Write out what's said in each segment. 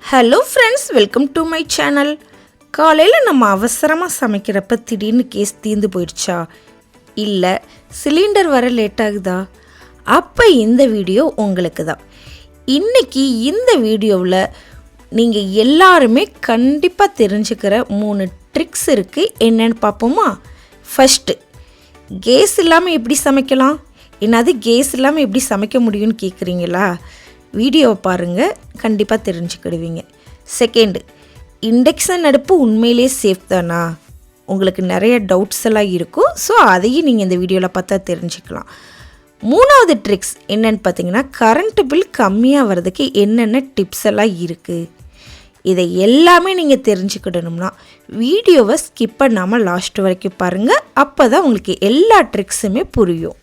Hello friends, welcome to my channel. காலையில் நம்ம அவசரமாக சமைக்கிறப்ப திடீர்னு கேஸ் தீர்ந்து போயிடுச்சா, இல்லை சிலிண்டர் வர லேட் ஆகுதா, அப்போ இந்த வீடியோ உங்களுக்கு தான். இன்றைக்கி இந்த வீடியோவில் நீங்கள் எல்லாருமே கண்டிப்பாக தெரிஞ்சுக்கிற 3 ட்ரிக்ஸ் இருக்குது. என்னென்னு பார்ப்போமா? ஃபஸ்ட்டு, கேஸ் இல்லாமல் எப்படி சமைக்கலாம்? என்னது கேஸ் இல்லாமல் எப்படி சமைக்க முடியும்னு கேட்குறீங்களா? வீடியோவை பாருங்கள், கண்டிப்பாக தெரிஞ்சுக்கிடுவீங்க. செகண்டு, இண்டக்ஷன் அடுப்பு உண்மையிலே சேஃப் தானா? உங்களுக்கு நிறைய டவுட்ஸ் எல்லாம் இருக்கும். ஸோ அதையும் நீங்கள் இந்த வீடியோவில் பார்த்தா தெரிஞ்சுக்கலாம். 3வது ட்ரிக்ஸ் என்னென்னு பார்த்தீங்கன்னா, கரண்ட் பில் கம்மியாக வர்றதுக்கு என்னென்ன டிப்ஸ் எல்லாம் இருக்குது. இதை எல்லாமே நீங்கள் தெரிஞ்சுக்கிடணும்னா வீடியோவை ஸ்கிப் பண்ணாமல் லாஸ்ட் வரைக்கும் பாருங்கள். அப்போ தான் உங்களுக்கு எல்லா ட்ரிக்ஸுமே புரியும்.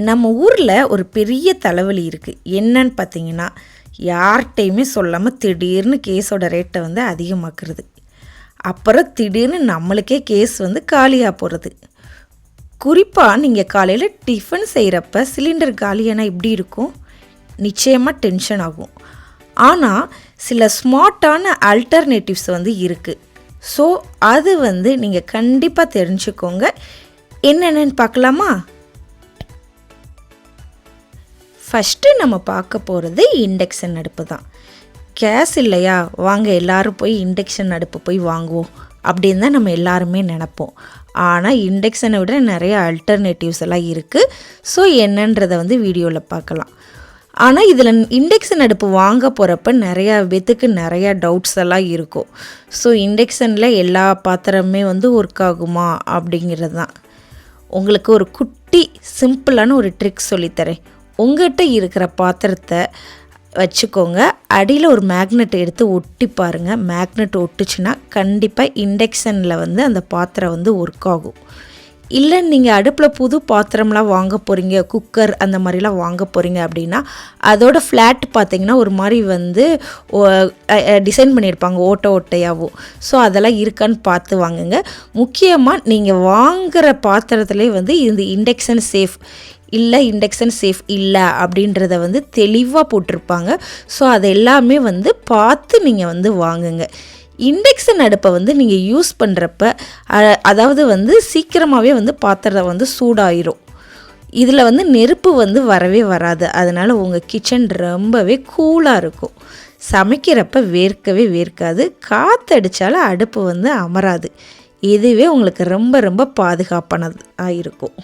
நம்ம ஊரில் ஒரு பெரிய தலைவலி இருக்குது. என்னன்னு பார்த்தீங்கன்னா, யார்கிட்டையுமே சொல்லாமல் திடீர்னு கேஸோட ரேட்டை அதிகமாக்குறது. அப்புறம் திடீர்னு நம்மளுக்கே கேஸ் காலியாக போகிறது. குறிப்பாக நீங்கள் காலையில் டிஃபன் செய்கிறப்ப சிலிண்டர் காலியானால் எப்படி இருக்கும்? நிச்சயமாக டென்ஷன் ஆகும். ஆனால் சில ஸ்மார்ட்டான ஆல்டர்னேட்டிவ்ஸ் இருக்குது. ஸோ அது நீங்கள் கண்டிப்பாக தெரிஞ்சுக்கோங்க. என்னென்னு பார்க்கலாமா? ஃபஸ்ட்டு நம்ம பார்க்க போகிறது இண்டக்ஷன் அடுப்பு தான். கேஸ் இல்லையா, வாங்க எல்லோரும் போய் இண்டக்ஷன் அடுப்பு போய் வாங்குவோம் அப்படின்னு தான் நம்ம எல்லாருமே நினப்போம். ஆனால் இண்டக்ஷனை விட நிறைய ஆல்டர்னேட்டிவ்ஸ் எல்லாம் இருக்குது. ஸோ என்னன்றதை வீடியோவில் பார்க்கலாம். ஆனால் இதில் இண்டக்ஷன் அடுப்பு வாங்க போகிறப்ப நிறையா பேத்துக்கு நிறையா டவுட்ஸ் எல்லாம் இருக்கும். ஸோ இண்டக்ஷனில் எல்லா பாத்திரமே ஒர்க் ஆகுமா அப்படிங்கிறது தான். உங்களுக்கு ஒரு குட்டி சிம்பிளான ஒரு ட்ரிக் சொல்லித்தரேன். உங்கள்கிட்ட இருக்கிற பாத்திரத்தை வச்சுக்கோங்க, அடியில் ஒரு மேக்னெட் எடுத்து ஒட்டி பாருங்கள். மேக்னெட் ஒட்டுச்சுன்னா கண்டிப்பாக இண்டக்ஷனில் அந்த பாத்திரம் ஒர்க் ஆகும். இல்லை நீங்கள் அடுப்பில் புது பாத்திரம்லாம் வாங்க போகிறீங்க, குக்கர் அந்த மாதிரிலாம் வாங்க போகிறீங்க அப்படின்னா அதோட ஃப்ளாட் பார்த்திங்கன்னா ஒரு மாதிரி டிசைன் பண்ணியிருப்பாங்க ஓட்டையாகவும். ஸோ அதெல்லாம் இருக்கான்னு பார்த்து வாங்குங்க. முக்கியமாக நீங்கள் வாங்குகிற பாத்திரத்துலேயே இந்த இண்டக்ஷன் சேஃப் இல்லை, இண்டக்ஷன் சேஃப் இல்லை அப்படின்றத தெளிவாக போட்டிருப்பாங்க. ஸோ அது எல்லாமே பார்த்து நீங்கள் வாங்குங்க. இண்டக்ஷன் அடுப்பை நீங்கள் யூஸ் பண்ணுறப்ப அதாவது சீக்கிரமாகவே பாத்திரம் சூடாயிரும். இதில் நெருப்பு வரவே வராது. அதனால் உங்கள் கிச்சன் ரொம்பவே கூலாக இருக்கும். சமைக்கிறப்ப வேர்க்கவே வேர்க்காது. காற்றடித்தாலும் அடுப்பு அமராது. இதுவே உங்களுக்கு ரொம்ப ரொம்ப பாதுகாப்பானதாக இருக்கும்.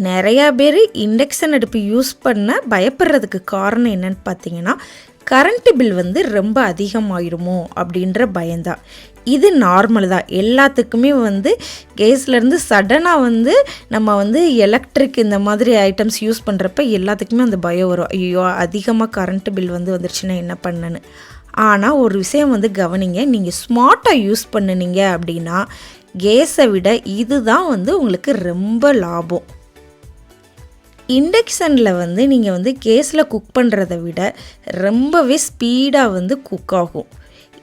நிறையா பேர் இண்டக்ஷன் அடுப்பு யூஸ் பண்ண பயப்படுறதுக்கு காரணம் என்னன்னு பார்த்தீங்கன்னா, கரண்ட்டு பில் ரொம்ப அதிகமாயிருமோ அப்படின்ற பயம்தான். இது நார்மல் தான். எல்லாத்துக்குமே கேஸ்லேருந்து சடனாக நம்ம எலக்ட்ரிக் இந்த மாதிரி ஐட்டம்ஸ் யூஸ் பண்ணுறப்ப எல்லாத்துக்குமே அந்த பயம் வரும். ஐயோ, அதிகமாக கரண்ட்டு பில் வந்துருச்சுன்னா என்ன பண்ணன்னு. ஆனால் ஒரு விஷயம் கவனிங்க. நீங்கள் ஸ்மார்ட்டாக யூஸ் பண்ணினீங்க அப்படின்னா கேஸை விட இதுதான் உங்களுக்கு ரொம்ப லாபம். இண்டக்ஷனில் நீங்கள் கேஸில் குக் பண்ணுறதை விட ரொம்பவே ஸ்பீடாக குக் ஆகும்.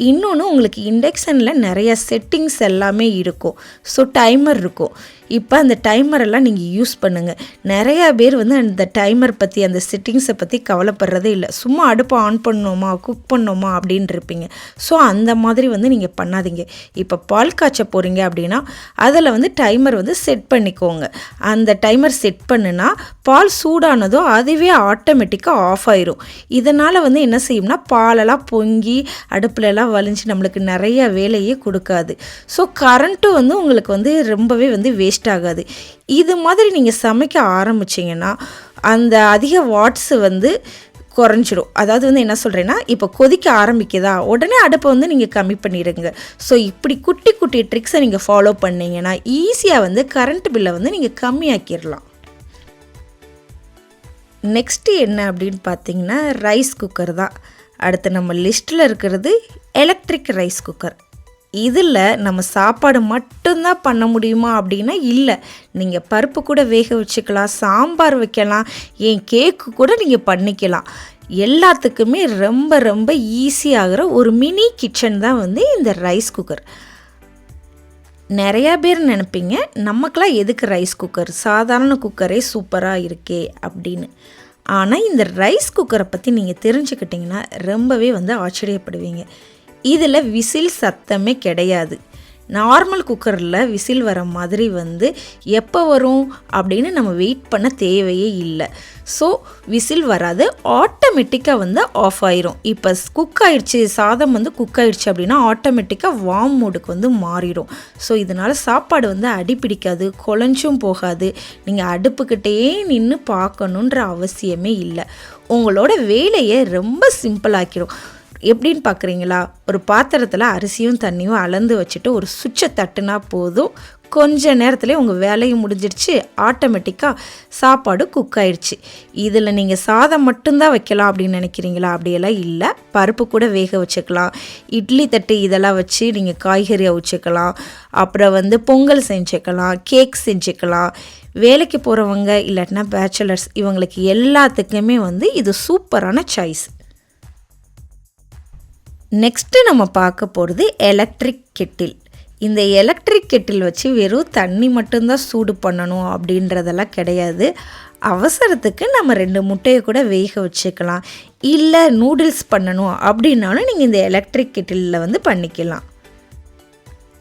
இன்னொன்று, உங்களுக்கு இண்டக்ஷனில் நிறைய செட்டிங்ஸ் எல்லாமே இருக்கும். ஸோ டைமர் இருக்கும். இப்போ அந்த டைமரெல்லாம் நீங்கள் யூஸ் பண்ணுங்கள். நிறையா பேர் அந்த டைமர் பற்றி அந்த செட்டிங்ஸை பற்றி கவலைப்படுறதே இல்லை. சும்மா அடுப்பை ஆன் பண்ணோமா குக் பண்ணோமா அப்படின்னு இருப்பீங்க. ஸோ அந்த மாதிரி நீங்கள் பண்ணாதீங்க. இப்போ பால் காய்ச்ச போகிறீங்க அப்படின்னா அதில் டைமர் செட் பண்ணிக்கோங்க. அந்த டைமர் செட் பண்ணுனா பால் சூடானதோ அதுவே ஆட்டோமேட்டிக்காக ஆஃப் ஆயிரும். இதனால் என்ன செய்யும்னா பாலெல்லாம் பொங்கி அடுப்புலலாம் வலிஞ்சு நம்மளுக்கு நிறைய வேலையே கொடுக்காது. ஸோ கரண்ட்டும் உங்களுக்கு ரொம்பவே வேஸ்ட் ஆகாது. இது மாதிரி நீங்கள் சமைக்க ஆரம்பிச்சிங்கன்னா அந்த அதிக வாட்ஸ் குறைஞ்சிரும். அதாவது என்ன சொல்கிறேன்னா, இப்போ கொதிக்க ஆரம்பிக்குதா உடனே அடுப்பை நீங்கள் கம்மி பண்ணிடுங்க. ஸோ இப்படி குட்டி குட்டி ட்ரிக்ஸை நீங்கள் ஃபாலோ பண்ணிங்கன்னா ஈஸியாக கரண்ட் பில்லை நீங்கள் கம்மியாக்கிடலாம். நெக்ஸ்ட்டு என்ன அப்படின்னு பார்த்தீங்கன்னா, ரைஸ் குக்கர் தான். அடுத்து நம்ம லிஸ்ட்டில் இருக்கிறது எலக்ட்ரிக் ரைஸ் குக்கர். இதில் நம்ம சாப்பாடு மட்டும்தான் பண்ண முடியுமா அப்படின்னா இல்லை. நீங்கள் பருப்பு கூட வேக வச்சுக்கலாம், சாம்பார் வைக்கலாம், ஏன் கேக்கு கூட நீங்கள் பண்ணிக்கலாம். எல்லாத்துக்குமே ரொம்ப ரொம்ப ஈஸியாகிற ஒரு மினி கிச்சன் தான் இந்த ரைஸ் குக்கர். நிறையா பேர் நினைப்பீங்க, நமக்கெல்லாம் எதுக்கு ரைஸ் குக்கர், சாதாரண குக்கரே சூப்பராக இருக்கே அப்படின்னு. ஆனால் இந்த ரைஸ் குக்கரை பற்றி நீங்கள் தெரிஞ்சுக்கிட்டிங்கன்னா ரொம்பவே வந்து ஆச்சரியப்படுவீங்க. இதில் விசில் சத்தமே கிடையாது. நார்மல் குக்கரில் விசில் வர மாதிரி வந்து எப்போ வரும் அப்படின்னு நம்ம வெயிட் பண்ண தேவையே இல்லை. ஸோ விசில் வராது, ஆட்டோமேட்டிக்காக வந்து ஆஃப் ஆயிரும். இப்போ குக் ஆயிடுச்சு, சாதம் வந்து குக் ஆயிடுச்சு அப்படின்னா ஆட்டோமேட்டிக்காக வார்ம் மோடுக்கு வந்து மாறிடும். ஸோ இதனால் சாப்பாடு வந்து அடிப்பிடிக்காது, குழஞ்சும் போகாது. நீங்கள் அடுப்புக்கிட்டே நின்று பார்க்கணுன்ற அவசியமே இல்லை. உங்களோட வேலையை ரொம்ப சிம்பிளாக்கிடும். எப்படின்னு பார்க்குறீங்களா? ஒரு பாத்திரத்தில் அரிசியும் தண்ணியும் அளந்து வச்சுட்டு ஒரு சுவிட்சை தட்டுனா போதும், கொஞ்ச நேரத்துலேயே உங்கள் வேலையும் முடிஞ்சிடுச்சு, ஆட்டோமேட்டிக்காக சாப்பாடு குக் ஆயிடுச்சு. இதில் நீங்கள் சாதம் மட்டும்தான் வைக்கலாம் அப்படின்னு நினைக்கிறீங்களா? அப்படியெல்லாம் இல்லை. பருப்பு கூட வேக வச்சுக்கலாம், இட்லி தட்டு இதெல்லாம் வச்சு நீங்கள் காய்கறி அவிச்சுக்கலாம், அப்புறம் வந்து பொங்கல் செஞ்சுக்கலாம், கேக் செஞ்சுக்கலாம். வேலைக்கு போகிறவங்க இல்லாட்டினா பேச்சுலர்ஸ் இவங்களுக்கு எல்லாத்துக்குமே வந்து இது சூப்பரான சாய்ஸ். நெக்ஸ்ட்டு நம்ம பார்க்க போகிறது எலக்ட்ரிக் கெட்டில். இந்த எலக்ட்ரிக் கெட்டில் வச்சு வெறும் தண்ணி மட்டும்தான் சூடு பண்ணணும் அப்படின்றதெல்லாம் கிடையாது. அவசரத்துக்கு நம்ம 2 முட்டையை கூட வேக வச்சுக்கலாம். இல்லை நூடுல்ஸ் பண்ணணும் அப்படின்னாலும் நீங்கள் இந்த எலக்ட்ரிக் கெட்டிலில் வந்து பண்ணிக்கலாம்.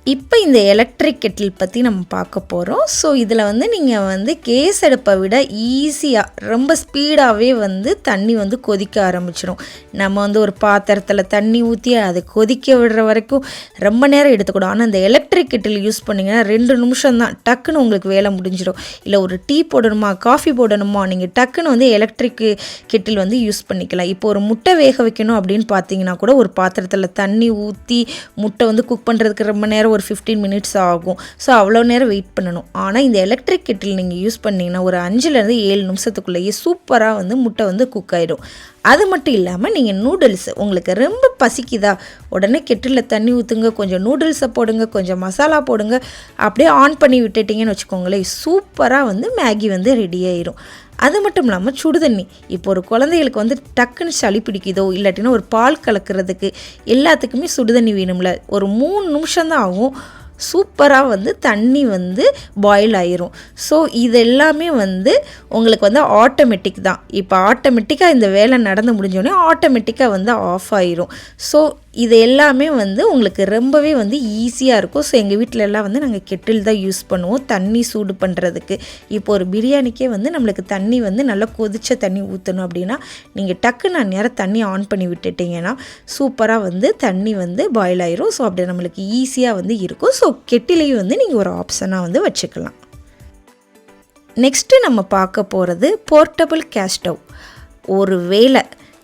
இப்போ இந்த எலக்ட்ரிக் கெட்டில் பற்றி நம்ம பார்க்க போகிறோம். ஸோ இதில் வந்து நீங்கள் வந்து கேஸ் அடுப்பை விட ஈஸியாக ரொம்ப ஸ்பீடாகவே வந்து தண்ணி வந்து கொதிக்க ஆரம்பிச்சிடும். நம்ம வந்து ஒரு பாத்திரத்தில் தண்ணி ஊற்றி அதை கொதிக்க விடுற வரைக்கும் ரொம்ப நேரம் எடுத்துக்கூடும். ஆனால் இந்த எலக்ட்ரிக் கெட்டில் யூஸ் பண்ணிங்கன்னா 2 நிமிஷம் தான், டக்குன்னு உங்களுக்கு வேலை முடிஞ்சிடும். இல்லை ஒரு டீ போடணுமா, காஃபி போடணுமா, நீங்கள் டக்குன்னு வந்து எலக்ட்ரிக் கெட்டில் வந்து யூஸ் பண்ணிக்கலாம். இப்போ ஒரு முட்டை வேக வைக்கணும் அப்படின்னு பார்த்தீங்கன்னா கூட ஒரு பாத்திரத்தில் தண்ணி ஊற்றி முட்டை வந்து குக் பண்ணுறதுக்கு ரொம்ப நேரம், ஒரு 15 மினிட்ஸ் ஆகும். ஸோ அவ்வளோ நேரம் வெயிட் பண்ணணும். ஆனால் இந்த எலக்ட்ரிக் கெட்டில் நீங்கள் யூஸ் பண்ணிங்கன்னா ஒரு 5லேருந்து 7 நிமிஷத்துக்குள்ளேயே சூப்பராக வந்து முட்டை வந்து குக் ஆகிடும். அது மட்டும் இல்லாமல் நீங்கள் நூடுல்ஸ் உங்களுக்கு ரொம்ப பசிக்குதா, உடனே கெட்டிலில் தண்ணி ஊற்றுங்க, கொஞ்சம் நூடுல்ஸை போடுங்க, கொஞ்சம் மசாலா போடுங்க, அப்படியே ஆன் பண்ணி விட்டுட்டிங்கன்னு வச்சுக்கோங்களேன், சூப்பராக வந்து மேகி வந்து ரெடி ஆயிரும். அது மட்டும் இல்லாமல் சுடுதண்ணி, இப்போ ஒரு குழந்தைகளுக்கு வந்து டக்குன்னு சளி பிடிக்குதோ இல்லாட்டினா ஒரு பால் கலக்கிறதுக்கு எல்லாத்துக்குமே சுடுதண்ணி வேணும்ல, ஒரு 3 நிமிஷம்தான் ஆகும், சூப்பராக வந்து தண்ணி வந்து பாயில் ஆயிரும். ஸோ இது எல்லாமே வந்து உங்களுக்கு வந்து ஆட்டோமேட்டிக் தான். இப்போ ஆட்டோமேட்டிக்காக இந்த வேலை நடந்து முடிஞ்சோடனே ஆட்டோமேட்டிக்காக வந்து ஆஃப் ஆயிரும். ஸோ இது எல்லாமே வந்து உங்களுக்கு ரொம்பவே வந்து ஈஸியாக இருக்கும். ஸோ எங்கள் வீட்டில் எல்லாம் வந்து நாங்கள் கெட்டில் தான் யூஸ் பண்ணுவோம் தண்ணி சூடு பண்ணுறதுக்கு. இப்போ ஒரு பிரியாணிக்கே வந்து நம்மளுக்கு தண்ணி வந்து நல்லா கொதிச்ச தண்ணி ஊற்றணும் அப்படின்னா நீங்கள் டக்குன்னு நேரம் தண்ணி ஆன் பண்ணி விட்டுட்டிங்கன்னா சூப்பராக வந்து தண்ணி வந்து பாயில் ஆயிரும். ஸோ அப்படி நம்மளுக்கு ஈஸியாக வந்து இருக்கும். ஸோ கெட்டிலையும் வந்து நீங்கள் ஒரு ஆப்ஷனாக வந்து வச்சுக்கலாம். நெக்ஸ்ட்டு நம்ம பார்க்க போகிறது போர்ட்டபிள் கேஸ் ஸ்டவ். ஒரு வேளை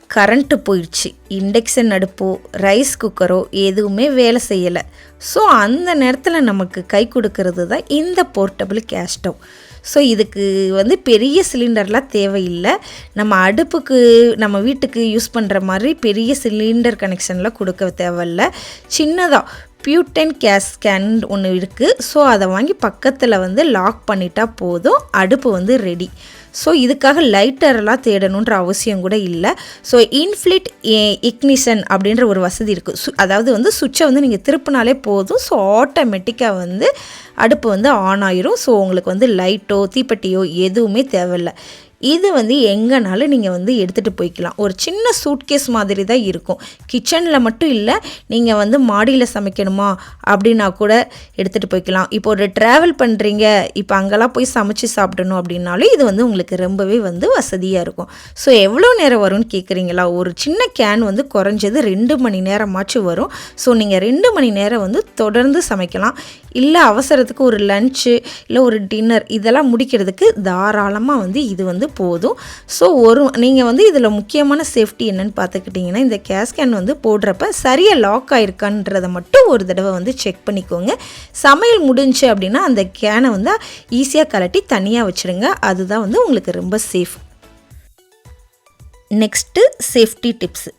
கரண்ட்டு போயிடுச்சு, இண்டக்ஷன் அடுப்போ ரைஸ் குக்கரோ எதுவுமே வேலை செய்யலை, ஸோ அந்த நேரத்தில் நமக்கு கை கொடுக்கறது தான் இந்த போர்ட்டபிள் கேஸ் ஸ்டவ். ஸோ இதுக்கு வந்து பெரிய சிலிண்டர்லாம் தேவையில்லை. நம்ம அடுப்புக்கு நம்ம வீட்டுக்கு யூஸ் பண்ணுற மாதிரி பெரிய சிலிண்டர் கனெக்ஷன்லாம் கொடுக்க தேவையில்லை. சின்னதாக பியூட்டன் கேஸ் கேன் ஒன்று இருக்குது. ஸோ அதை வாங்கி பக்கத்தில் வந்து லாக் பண்ணிட்டா போதும், அடுப்பு வந்து ரெடி. ஸோ இதுக்காக லைட்டரெல்லாம் தேடணுன்ற அவசியம் கூட இல்லை. ஸோ இன்ஃப்ளிட் இக்னிஷன் அப்படின்ற ஒரு வசதி இருக்குது. அதாவது வந்து சுவிட்சை வந்து நீங்கள் திருப்பினாலே போதும், ஸோ ஆட்டோமேட்டிக்காக வந்து அடுப்பு வந்து ஆன் ஆயிரும். ஸோ உங்களுக்கு வந்து லைட்டோ தீப்பெட்டியோ எதுவுமே தேவையில்லை. இது வந்து எங்கேனாலும் நீங்கள் வந்து எடுத்துகிட்டு போய்க்கலாம். ஒரு சின்ன சூட்கேஸ் மாதிரி தான் இருக்கும். கிச்சனில் மட்டும் இல்லை, நீங்கள் வந்து மாடியில் சமைக்கணுமா அப்படின்னா கூட எடுத்துகிட்டு போய்க்கலாம். இப்போ ஒரு ட்ராவல் பண்ணுறீங்க, இப்போ அங்கெல்லாம் போய் சமைச்சு சாப்பிடணும் அப்படின்னாலும் இது வந்து உங்களுக்கு ரொம்பவே வந்து வசதியாக இருக்கும். ஸோ எவ்வளோ நேரம் வரும்னு கேட்குறீங்களா? ஒரு சின்ன கேன் வந்து குறைஞ்சது 2 மணி நேரமாச்சும் வரும். ஸோ நீங்கள் 2 மணி நேரம் வந்து தொடர்ந்து சமைக்கலாம். இல்லை அவசரத்துக்கு ஒரு லஞ்சு இல்லை ஒரு டின்னர் இதெல்லாம் முடிக்கிறதுக்கு தாராளமாக வந்து இது வந்து போதும். ஸோ நீங்கள் வந்து இதில் முக்கியமான சேஃப்டி என்னன்னு பார்த்துக்கிட்டிங்கன்னா, இந்த கேஸ் கேன் வந்து போடுறப்ப சரியாக லாக் ஆகிருக்கான்றதை மட்டும் ஒரு தடவை வந்து செக் பண்ணிக்கோங்க. சமையல் முடிஞ்சு அப்படின்னா அந்த கேனை வந்து ஈஸியாக கலட்டி தனியாக வச்சுருங்க. அதுதான் வந்து உங்களுக்கு ரொம்ப சேஃப். Next safety tips.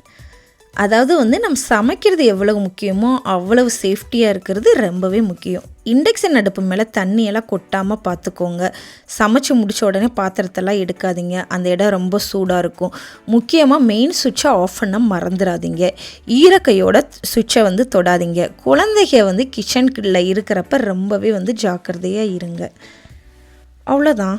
அதாவது வந்து நம்ம சமைக்கிறது எவ்வளவு முக்கியமோ அவ்வளவு சேஃப்டியாக இருக்கிறது ரொம்பவே முக்கியம். இண்டக்ஷன் அடுப்பு மேலே தண்ணியெல்லாம் கொட்டாமல் பார்த்துக்கோங்க. சமைச்சு முடித்த உடனே பாத்திரத்தெல்லாம் எடுக்காதீங்க, அந்த இடம் ரொம்ப சூடாக இருக்கும். முக்கியமாக மெயின் சுவிட்சை ஆஃப் பண்ண மறந்துடாதீங்க. ஈரக்கையோட சுவிட்சை வந்து தொடாதீங்க. குழந்தைங்க வந்து கிச்சனுக்குள்ளே இருக்கிறப்ப ரொம்பவே வந்து ஜாக்கிரதையாக இருங்க. அவ்வளோதான்.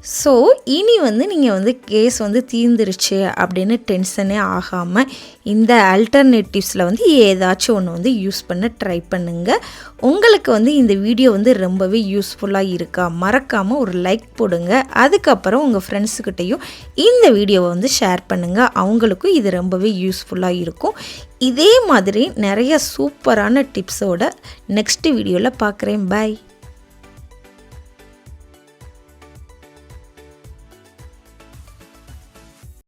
ஸோ இனி வந்து நீங்கள் வந்து கேஸ் வந்து தீர்ந்துருச்சு அப்படின்னு டென்ஷனே ஆகாமல் இந்த ஆல்டர்னேட்டிவ்ஸில் வந்து ஏதாச்சும் ஒன்று வந்து யூஸ் பண்ண ட்ரை பண்ணுங்கள். உங்களுக்கு வந்து இந்த வீடியோ வந்து ரொம்பவே யூஸ்ஃபுல்லாக இருக்கா, மறக்காமல் ஒரு லைக் போடுங்க. அதுக்கப்புறம் உங்கள் ஃப்ரெண்ட்ஸுக்கிட்டையும் இந்த வீடியோவை வந்து ஷேர் பண்ணுங்கள். அவங்களுக்கும் இது ரொம்பவே யூஸ்ஃபுல்லாக இருக்கும். இதே மாதிரி நிறைய சூப்பரான டிப்ஸோட நெக்ஸ்ட் வீடியோவில் பார்க்குறேன். பாய்.